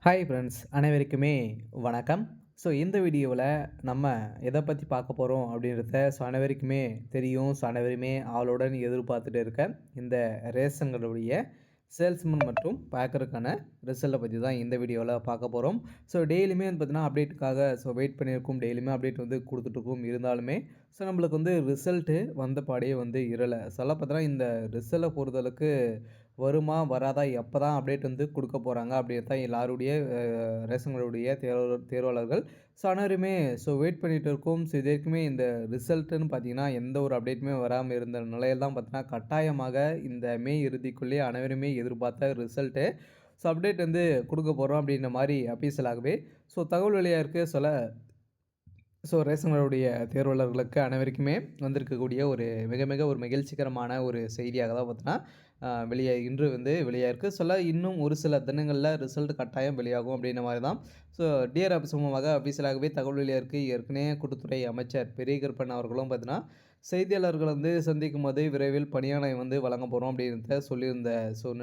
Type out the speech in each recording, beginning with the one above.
Hi friends அனைவருக்குமே வணக்கம். இந்த வீடியோவில் நம்ம எதை பற்றி பார்க்க போகிறோம் அப்படின்றத அனைவருக்குமே தெரியும். அனைவருமே ஆவலுடன் எதிர்பார்த்துட்டு இருக்க இந்த ரேஷன்களுடைய சேல்ஸ்மேன் மற்றும் பேக்கருக்கான ரிசல்ட்டை பற்றி தான் இந்த வீடியோவில் பார்க்க போகிறோம். டெய்லியுமே வந்து பார்த்தீங்கன்னா அப்டேட்டுக்காக வெயிட் பண்ணியிருக்கோம். டெய்லியுமே அப்டேட் வந்து கொடுத்துட்ருக்கோம். இருந்தாலுமே நம்மளுக்கு வந்து ரிசல்ட்டு வந்த பாடியே வந்து இரலை. பார்த்தீங்கன்னா இந்த ரிசல்ட்டை பொறுத்தளவுக்கு வருமா? வராதா? எப்போ தான் அப்டேட் வந்து குடுக்க போறாங்க? அப்படின்னு தான் எல்லாருடைய ரேஷன்களுடைய தேர்வாளர்கள் அனைவருமே வெயிட் பண்ணிட்டு இருக்கோம். இது வரைக்குமே இந்த ரிசல்ட்டுன்னு பார்த்தீங்கன்னா, எந்த ஒரு அப்டேட்டுமே வராம இருந்த நிலையில தான் பார்த்தீங்கன்னா, கட்டாயமாக இந்த மே இறுதிக்குள்ளே அனைவருமே எதிர்பார்த்த ரிசல்ட்டு அப்டேட் வந்து குடுக்க போறோம் அப்படின்ற மாரி அஃபீஷியலாகவே தகவல் வெளியா இருக்கு. ரேஷன்களுடைய தேர்வாளர்களுக்கு அனைவருக்குமே வந்திருக்கக்கூடிய ஒரு மிக மிக ஒரு மகிழ்ச்சிகரமான ஒரு செய்தியாக தான் பார்த்தீங்கன்னா இன்று வந்து வெளியாயிருக்கு. இன்னும் ஒரு சில தினங்களில் ரிசல்ட் கட்டாயம் வெளியாகும் அப்படின்ற மாதிரி தான் டிஆர் ஆஃபீஸ் மூலமாக அஃபீஷியலாகவே தகவல் வெளியாயிருக்கு. ஏற்கனவே கூட்டுத்துறை அமைச்சர் பெரிய கருப்பன் அவர்களும் பார்த்தீங்கன்னா செய்தியாளர்கள் வந்து சந்திக்கும் போது விரைவில் பணியாணை வந்து வழங்க போகிறோம் அப்படின்றத சொல்லியிருந்த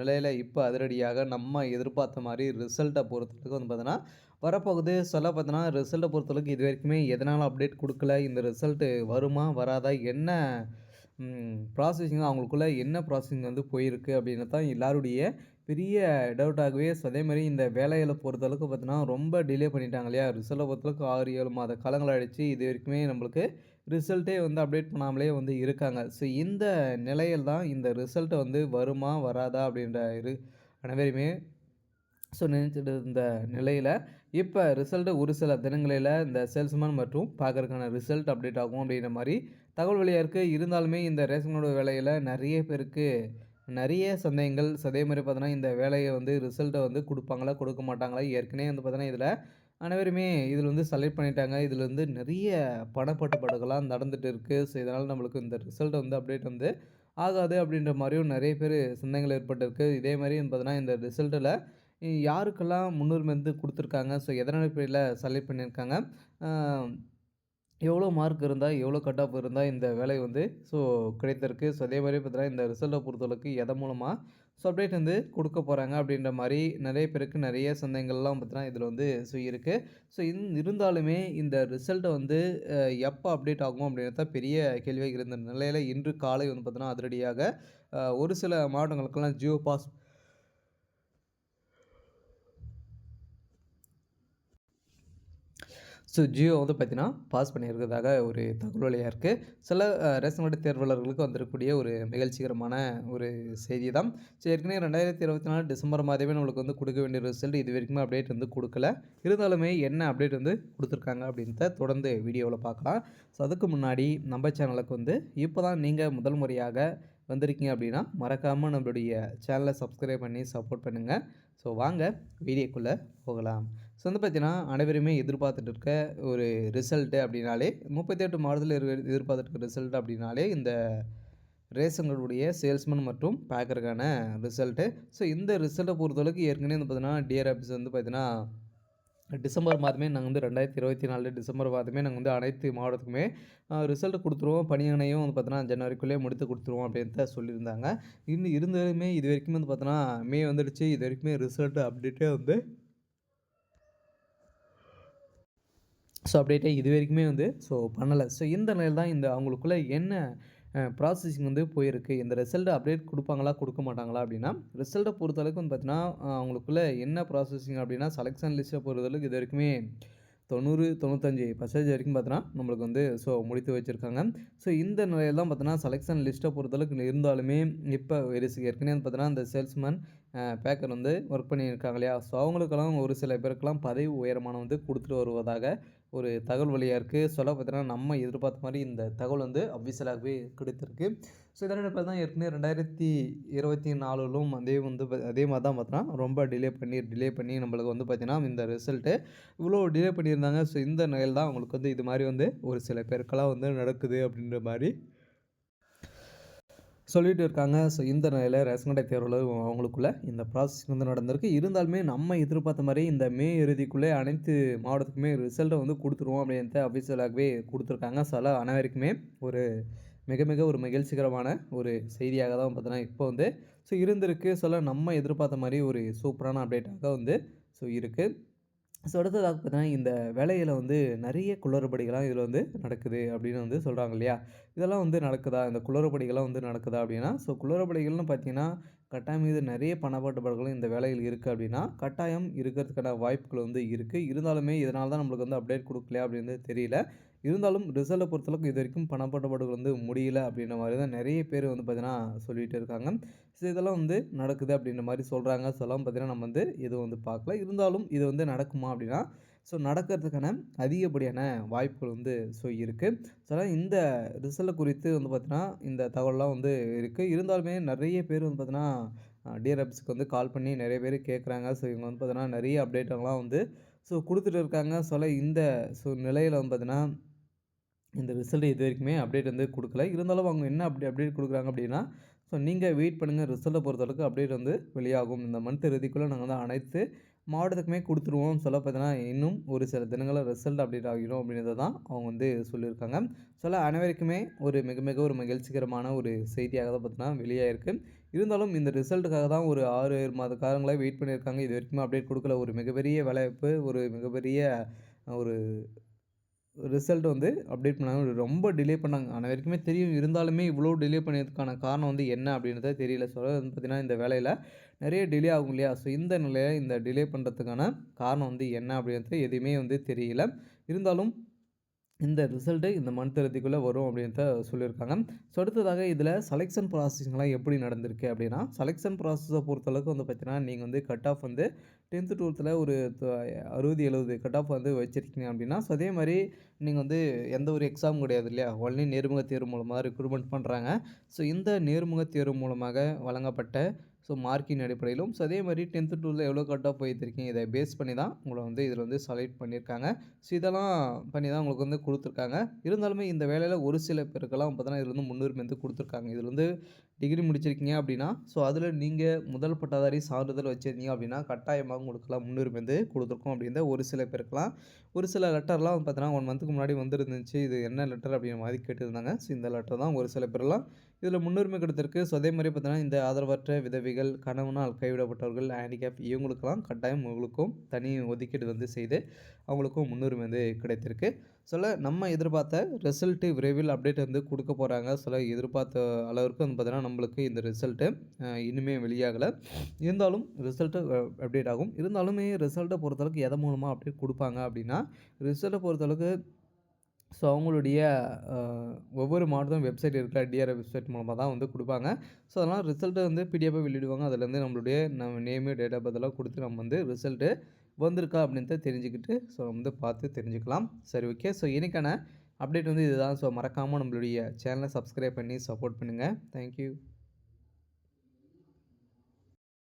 நிலையில் இப்போ அதிரடியாக நம்ம எதிர்பார்த்த மாதிரி ரிசல்ட்டை பொறுத்தவரைக்கும் வந்து பார்த்தீங்கன்னா வரப்போகுது. பார்த்தீங்கன்னா ரிசல்ட்டை பொறுத்தளவுக்கு இது வரைக்குமே எதனால் அப்டேட் கொடுக்கல, இந்த ரிசல்ட்டு வருமா வராதா, என்ன ப்ராசஸிங் அவங்களுக்குள்ள என்ன ப்ராசஸிங் வந்து போயிருக்கு அப்படின்னு தான் எல்லாருடைய பெரிய டவுட்டாகவே அதேமாதிரி இந்த வேலைகளை பொறுத்தளவுக்கு பார்த்தீங்கன்னா ரொம்ப டிலே பண்ணிட்டாங்க இல்லையா? ரிசல்ட்டை பொறுத்தளவுக்கு 6, 7 மாத காலங்கள் ஆயிடுச்சு. இது வரைக்குமே நம்மளுக்கு ரிசல்ட்டே வந்து அப்டேட் பண்ணாமலே வந்து இருக்காங்க. இந்த நிலையில் தான் இந்த ரிசல்ட்டை வந்து வருமா வராதா அப்படின்ற அனைவருமே நினைச்சிட்டு இருந்த நிலையில் இப்போ ரிசல்ட்டு ஒரு சில தினங்களில் இந்த சேல்ஸ்மேன் மற்றும் பார்க்கறதுக்கான ரிசல்ட் அப்டேட் ஆகும் அப்படின்ற மாதிரி தகவல் வழியாக இருக்குது. இருந்தாலுமே இந்த ரேஷனோட வேலையில் நிறைய பேருக்கு நிறைய சந்தேகங்கள். அதே மாதிரி பார்த்தோன்னா இந்த வேலையை வந்து ரிசல்ட்டை வந்து கொடுப்பாங்களா கொடுக்க மாட்டாங்களா? ஏற்கனவே வந்து பார்த்தோன்னா இதில் அனைவருமே இதில் வந்து செலக்ட் பண்ணிட்டாங்க. இதில் வந்து நிறைய பணப்பட்டுப்பாடுகள்லாம் நடந்துகிட்டு இருக்குது. இதனால் நம்மளுக்கு இந்த ரிசல்ட் வந்து அப்டேட் வந்து ஆகாது அப்படின்ற மாதிரியும் நிறைய பேர் சந்தேகங்கள் ஏற்பட்டிருக்கு. இதே மாதிரி பார்த்தோன்னா இந்த ரிசல்ட்டில் யாருக்கெல்லாம் முன்னுரிமை வந்து கொடுத்துருக்காங்க, எதன் அடிப்படையில் செலக்ட் பண்ணியிருக்காங்க, எவ்வளோ மார்க் இருந்தால், எவ்வளோ கட் ஆஃப் இருந்தால் இந்த வேலை வந்து கிடைத்திருக்கு. அதே மாதிரி பார்த்தீங்கன்னா இந்த ரிசல்ட்டை பொறுத்தளவுக்கு எதன் மூலமாக அப்டேட் வந்து கொடுக்க போகிறாங்க அப்படின்ற மாதிரி நிறைய பேருக்கு நிறைய சந்தேகங்கள்லாம் பார்த்தீங்கன்னா இதில் வந்து இருக்குது. இருந்தாலுமே இந்த ரிசல்ட்டை வந்து எப்போ அப்டேட் ஆகும் அப்படின்றது தான் பெரிய கேள்வியாக இருந்த நிலையில் இன்று காலை வந்து பார்த்தீங்கன்னா அதிரடியாக ஒரு சில மாவட்டங்களுக்கெல்லாம் ஜியோ பாஸ் ஜியோ வந்து பார்த்தீங்கன்னா பாஸ் பண்ணியிருக்கிறதாக ஒரு தகவல் வழியாக இருக்குது. ரேஷன் கார்டு தேர்வாளர்களுக்கு வந்திருக்கக்கூடிய ஒரு நிகழ்ச்சிகரமான ஒரு செய்தி தான். ஏற்கனவே 2024 டிசம்பர் மாதமே நம்மளுக்கு வந்து கொடுக்க வேண்டிய ரிசல்ட் இது வரைக்குமே அப்டேட் வந்து கொடுக்கல. இருந்தாலுமே என்ன அப்டேட் வந்து கொடுத்துருக்காங்க அப்படின்றத தொடர்ந்து வீடியோவில் பார்க்கலாம். அதுக்கு முன்னாடி நம்ம சேனலுக்கு வந்து இப்போ தான் நீங்கள் முதல் முறையாக வந்திருக்கீங்க அப்படின்னா மறக்காமல் நம்மளுடைய சேனலை சப்ஸ்கிரைப் பண்ணி சப்போர்ட் பண்ணுங்கள். வாங்க வீடியோக்குள்ளே போகலாம். வந்து பார்த்தீங்கன்னா அனைவருமே எதிர்பார்த்துட்டு இருக்க ஒரு ரிசல்ட்டு அப்படின்னாலே 38 மாவட்டத்தில் எதிர்பார்த்துட்டு இருக்க ரிசல்ட் அப்படின்னாலே இந்த ரேஷன்களுடைய சேல்ஸ்மேன் மற்றும் பேக்கருக்கான ரிசல்ட்டு. இந்த ரிசல்ட்டை பொறுத்தளவுக்கு ஏற்கனவே வந்து பார்த்தீங்கன்னா டிஆர் ஆஃபீஸ் வந்து பார்த்தீங்கன்னா டிசம்பர் மாதமே நாங்கள் வந்து 2024 டிசம்பர் மாதமே நாங்கள் வந்து அனைத்து மாவட்டத்துக்குமே ரிசல்ட் கொடுத்துருவோம். பணியாணையும் வந்து பார்த்தோன்னா ஜனவரிக்குள்ளேயே முடித்து கொடுத்துருவோம் அப்படின்னு தான் சொல்லியிருந்தாங்க. இன்னும் இருந்தாலுமே இது வரைக்கும் வந்து பார்த்தோன்னா மே வந்துடுச்சு. இது வரைக்குமே ரிசல்ட் அப்டேட்டே வந்து அப்டேட்டே இது வரைக்குமே வந்து பண்ணலை. இந்த நிலையில் தான் இந்த அவங்களுக்குள்ள என்ன ப்ராசஸிங் வந்து போயிருக்கு. இந்த ரிசல்ட் அப்டேட் கொடுப்பாங்களா கொடுக்க மாட்டாங்களா அப்படின்னா, ரிசல்ட்டை பொறுத்தளவுக்கு வந்து பார்த்தீங்கன்னா அவங்களுக்குள்ள என்ன ப்ராசஸிங் அப்படின்னா செலெக்ஷன் லிஸ்ட்டை பொறுத்தளவுக்கு இது வரைக்குமே 90, 95% வரைக்கும் பார்த்தோன்னா நம்மளுக்கு வந்து முடித்து வச்சுருக்காங்க. இந்த நிலையில் தான் பார்த்தோன்னா செலெக்ஷன் லிஸ்ட்டை பொறுத்தளவுக்கு இருந்தாலுமே இப்போ ஏற்கனவே வந்து பார்த்தோன்னா அந்த சேல்ஸ்மேன் பேக்கர் வந்து ஒர்க் பண்ணியிருக்காங்க இல்லையா? அவங்களுக்கெல்லாம் ஒரு சில பேருக்கெல்லாம் பதவி உயரமானம் வந்து கொடுத்துட்டு வருவதாக ஒரு தகவல் வழியாக இருக்குது. பார்த்தீங்கன்னா நம்ம எதிர்பார்த்த மாதிரி இந்த தகவல் வந்து அஃபிஷியலாகவே கிடைத்திருக்கு. இதனோட பேர் தான் ஏற்கனவே 2024லும் அதே மாதிரி தான் பார்த்தோன்னா ரொம்ப டிலே பண்ணி நம்மளுக்கு வந்து பார்த்தீங்கன்னா இந்த ரிசல்ட்டு இவ்வளோ டிலே பண்ணியிருந்தாங்க. இந்த நிலையில் தான் அவங்களுக்கு வந்து இது மாதிரி வந்து ஒரு சில பேருக்கெல்லாம் வந்து நடக்குது அப்படின்ற மாதிரி சொல்லிட்டு இருக்காங்க. இந்த நிலையில் ரேஷன் கடை தேர்வில் அவங்களுக்குள்ள இந்த ப்ராசஸ் வந்து நடந்திருக்கு. இருந்தாலுமே நம்ம எதிர்பார்த்த மாதிரி இந்த மே இறுதிக்குள்ளே அனைத்து மாவட்டத்துக்குமே ரிசல்ட்டை வந்து கொடுத்துருவோம் அப்படின்ட்டு அஃபிஷியலாகவே கொடுத்துருக்காங்க. அனைவருக்குமே ஒரு மிக மிக ஒரு மகிழ்ச்சிகரமான ஒரு செய்தியாக தான் பார்த்தீங்கன்னா இப்போ வந்து இருந்திருக்கு. நம்ம எதிர்பார்த்த மாதிரி ஒரு சூப்பரான அப்டேட்டாக வந்து ஸோ இருக்கு. ஸோ அடுத்ததாக பார்த்தீங்கன்னா, இந்த வேலையில வந்து நெறைய குளறுபடிகள்லாம் இதில வந்து நடக்குது அப்படின்னு வந்து சொல்றாங்க இல்லையா? இதெல்லாம் வந்து நடக்குதா? இந்த குளறுபடிகள்லாம் வந்து நடக்குதா அப்படின்னா, ஸோ குளறுபடிகள்னு பார்த்தீங்கன்னா, கட்டாயம் இது நெறைய பணப்பட்டுபாடுகளும் இந்த வேலையில் இருக்கு அப்படின்னா, கட்டாயம் இருக்கிறதுக்கான வாய்ப்புகள் வந்து இருக்கு. இருந்தாலுமே இதனால தான் நம்மளுக்கு வந்து அப்டேட் குடுக்கலையா அப்படின்னு தெரியல. இருந்தாலும் ரிசல்ட்ட பொறுத்தளவுக்கு இதுவரைக்கும் பணப்பட்டுபாடுகள் வந்து முடியல அப்படின்ற மாரி தான் நெறைய பேர் வந்து பார்த்தீங்கன்னா, சொல்லிட்டு இருக்காங்க. ஸோ இதெல்லாம் வந்து நடக்குது அப்படின்ற மாரி சொல்றாங்க. சொல்லாம பார்த்தீங்கன்னா, நம்ம வந்து எதுவும் வந்து பார்க்கல. இருந்தாலும் இது வந்து நடக்குமா அப்படின்னா, ஸோ நடக்கிறதுக்கான அதிகப்படியான வாய்ப்புகள் வந்து ஸோ இருக்கு. ஸோ அதான் இந்த ரிசல்ட் குறித்து வந்து பார்த்தீங்கன்னா, இந்த தகவல்லாம் வந்து இருக்கு. இருந்தாலுமே நெறைய பேர் வந்து பார்த்தீங்கன்னா, டிஆர் ஆஃபீஸ்க்கு வந்து கால் பண்ணி நெறைய பேர் கேட்குறாங்க. ஸோ இவங்க வந்து பார்த்தீங்கன்னா, நெறைய அப்டேட்டெல்லாம் வந்து ஸோ குடுத்துட்டு இருக்காங்க. இந்த நிலையில வந்து பார்த்தீங்கன்னா இந்த ரிசல்ட் இதுவரைக்குமே அப்டேட் வந்து குடுக்கல. இருந்தாலும் அவங்க என்ன அப்டேட் குடுக்குறாங்க அப்டின்னா, ஸோ நீங்க வெயிட் பண்ணுங்க. ரிசல்ட்ட பொறுத்தளவுக்கு அப்டேட் வந்து வெளியாகும். இந்த மந்த் இறுதிக்குள்ள நாங்க வந்து அனைத்து மாவட்டத்துக்குமே குடுத்துருவோம். சொல்ல பார்த்தீங்கன்னா, இன்னும் ஒரு சில தினங்கள்ல ரிசல்ட் அப்டேட் ஆகிரும் அப்டின்றத தான் அவங்க வந்து சொல்லியிருக்காங்க. அனைவருக்குமே ஒரு மிக மிக ஒரு மகிழ்ச்சிகரமான ஒரு செய்தியாக தான் பார்த்தீங்கன்னா வெளியாயிருக்கு. இருந்தாலும் இந்த ரிசல்ட்டுக்காக தான் ஒரு 6, 7 மாத காலங்களா வெயிட் பண்ணியிருக்காங்க. இதுவரைக்குமே அப்டேட் குடுக்கல. ஒரு மிகப்பெரிய வேலைவாய்ப்பு, ஒரு மிகப்பெரிய ஒரு ரிசல்ட் வந்து அப்டேட் பண்ணாங்க. ரொம்ப டிலே பண்ணாங்க. அனைவருக்குமே தெரியும். இருந்தாலுமே இவ்ளோ டிலே பண்ணதுக்கான காரணம் வந்து என்ன அப்டின்றதே தெரியல. வந்து பார்த்தீங்கன்னா, இந்த வேலையில நெறைய டிலே ஆகும் இல்லையா? இந்த நிலைய இந்த டிலே பண்றதுக்கான காரணம் வந்து என்ன அப்டின்றது எதுவுமே வந்து தெரியல. இருந்தாலும் இந்த ரிசல்ட்டு இந்த மந்த் இறுதிக்குள்ள வரும் அப்டின்ட்டு சொல்லியிருக்காங்க. அடுத்ததாக இதில செலக்ஷன் ப்ராசஸிங்லாம் எப்படி நடந்திருக்கு அப்டின்னா, செலக்ஷன் ப்ராசஸ பொறுத்தளவுக்கு வந்து பார்த்தீங்கன்னா, நீங்க வந்து கட் ஆஃப் வந்து 10த், 12த்துல ஒரு 60, 70 கட் ஆஃப் வந்து வச்சிருக்கீங்க அப்டின்னா, அதே மாரி நீங்க வந்து எந்த ஒரு எக்ஸாமும் கிடையாது இல்லையா? ஒன்லி நேர்முக தேர்வு மூலமா ரெக்ரூட்மெண்ட் பண்றாங்க. இந்த நேர்முக தேர்வு மூலமாக வழங்கப்பட்ட மார்க்கின் அடிப்படையிலும், அதே மாரி 10த், 12ல எவ்வளோ கட் ஆஃப் எடுத்திருக்கீங்க, இத பேஸ் பண்ணி தான் உங்கள வந்து இதில வந்து செலக்ட் பண்ணியிருக்காங்க. இதெல்லாம் பண்ணி தான் உங்களுக்கு வந்து குடுத்துருக்காங்க. இருந்தாலுமே இந்த வேலையில ஒரு சில பேருக்கெல்லாம் பார்த்தீங்கன்னா, இதில வந்து முன்னுரிமை வந்து குடுத்துருக்காங்க. இதில வந்து டிகிரி முடிச்சிருக்கீங்க அப்டின்னா, அதில நீங்க முதல் பட்டதாரி சான்றிதழ் வச்சிருந்தீங்க அப்டின்னா, கட்டாயமா உங்களுக்கெல்லாம் முன்னுரிமை வந்து குடுத்துருக்கோம் அப்டின்னு ஒரு சில பேருக்கெல்லாம் ஒரு சில லெட்டர்லாம் வந்து பார்த்தீங்கன்னா, 1 மந்த்துக்கு முன்னாடி வந்துருந்துச்சு. இது என்ன லெட்டர் அப்டின்ற மாரி கேட்டிருந்தாங்க. இந்த லெட்டர் தான் ஒரு சில பேர்லாம் இதில முன்னுரிமை கிடைத்திருக்கு. அதே மாரி பார்த்தீங்கன்னா, இந்த ஆதரவற்ற விதவைகள், கணவனால் கைவிடப்பட்டவர்கள், ஹேண்டிகேப் இவங்களுக்கெல்லாம் கட்டாயம் உங்களுக்கும் தனி ஒதுக்கீடு வந்து செய்து, அவங்களுக்கும் முன்னுரிமை வந்து கிடைத்திருக்கு. நம்ம எதிர்பார்த்த ரிசல்ட் விரைவில் அப்டேட் வந்து குடுக்க போறாங்க. எதிர்பார்த்த அளவிற்கு வந்து பார்த்தீங்கன்னா, நம்மளுக்கு இந்த ரிசல்ட் இன்னுமே வெளியாகல. இருந்தாலும் ரிசல்ட் அப்டேட் ஆகும். இருந்தாலுமே ரிசல்ட்ட பொறுத்தளவுக்கு எதன் மூலமா அப்டேட் குடுப்பாங்க அப்டின்னா, ரிசல்ட்ட பொறுத்தளவுக்கு அவங்களுடைய அ ஒவ்வொரு மாவட்டத்திலும் வெப்சைட் இருக்குல்ல, டிஆர்ஐ வெப்சைட் மூலமா தான் வந்து குடுப்பாங்க. அதனால ரிசல்ட்ட வந்து பிடிஎஃப்பா வெளியிடுவாங்க. அதுலேருந்து நம்மளுடைய நம்ம நேமு, டேட் ஆஃப் பர்த் எல்லாம் குடுத்து நம்ம வந்து ரிசல்ட்டு வந்திருக்கா அப்படின்றத தெரிஞ்சுக்கிட்டு, வந்து பார்த்து தெரிஞ்சுக்கலாம். சரி ஓகே. இன்னைக்கான அப்டேட் வந்து இதுதான். மறக்காம நம்மளுடைய சேனல சப்ஸ்கிரைப் பண்ணி சப்போர்ட் பண்ணுங்க. Thank you.